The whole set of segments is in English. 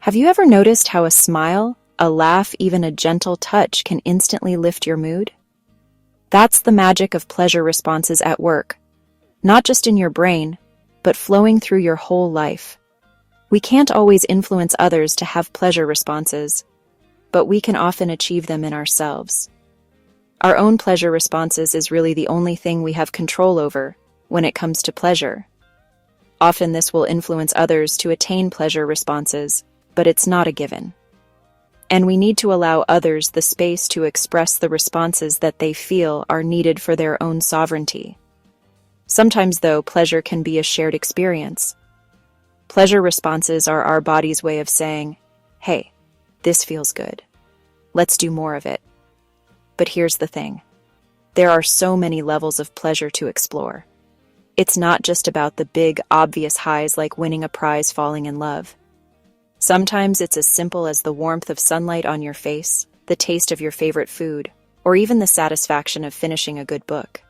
Have you ever noticed how a smile, a laugh, even a gentle touch can instantly lift your mood? That's the magic of pleasure responses at work, not just in your brain, but flowing through your whole life. We can't always influence others to have pleasure responses, but we can often achieve them in ourselves. Our own pleasure responses is really the only thing we have control over when it comes to pleasure. Often this will influence others to attain pleasure responses, but it's not a given. And we need to allow others the space to express the responses that they feel are needed for their own sovereignty. Sometimes, though, pleasure can be a shared experience. Pleasure responses are our body's way of saying, "Hey, this feels good. Let's do more of it." But here's the thing. There are so many levels of pleasure to explore. It's not just about the big, obvious highs like winning a prize, falling in love. Sometimes it's as simple as the warmth of sunlight on your face, the taste of your favorite food, or even the satisfaction of finishing a good book.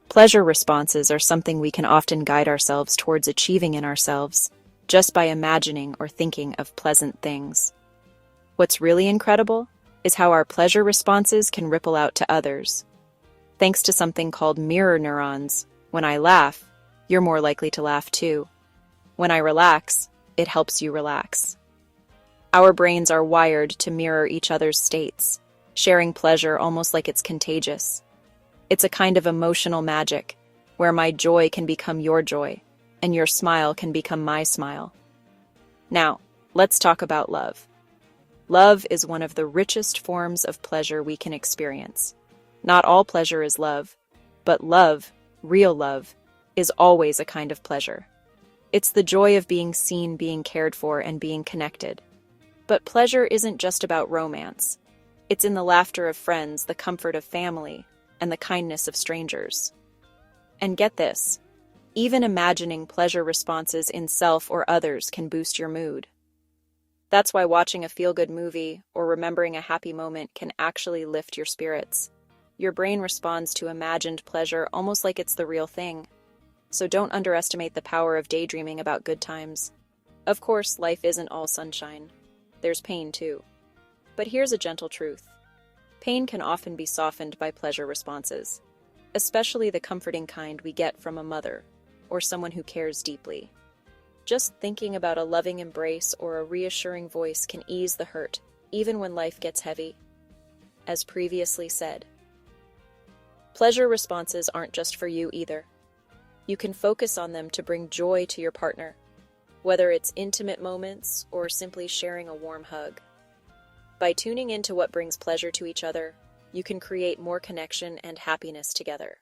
Pleasure responses are something we can often guide ourselves towards achieving in ourselves, just by imagining or thinking of pleasant things. What's really incredible is how our pleasure responses can ripple out to others. Thanks to something called mirror neurons, when I laugh, you're more likely to laugh too. When I relax, it helps you relax. Our brains are wired to mirror each other's states, sharing pleasure almost like it's contagious. It's a kind of emotional magic, where my joy can become your joy, and your smile can become my smile. Now, let's talk about love. Love is one of the richest forms of pleasure we can experience. Not all pleasure is love, but love, real love, is always a kind of pleasure. It's the joy of being seen, being cared for, and being connected. But pleasure isn't just about romance. It's in the laughter of friends, the comfort of family, and the kindness of strangers. And get this, even imagining pleasure responses in self or others can boost your mood. That's why watching a feel-good movie or remembering a happy moment can actually lift your spirits. Your brain responds to imagined pleasure almost like it's the real thing. So don't underestimate the power of daydreaming about good times. Of course, life isn't all sunshine. There's pain too. But here's a gentle truth. Pain can often be softened by pleasure responses, especially the comforting kind we get from a mother or someone who cares deeply. Just thinking about a loving embrace or a reassuring voice can ease the hurt, even when life gets heavy. As previously said, pleasure responses aren't just for you either. You can focus on them to bring joy to your partner, whether it's intimate moments or simply sharing a warm hug. By tuning into what brings pleasure to each other, you can create more connection and happiness together.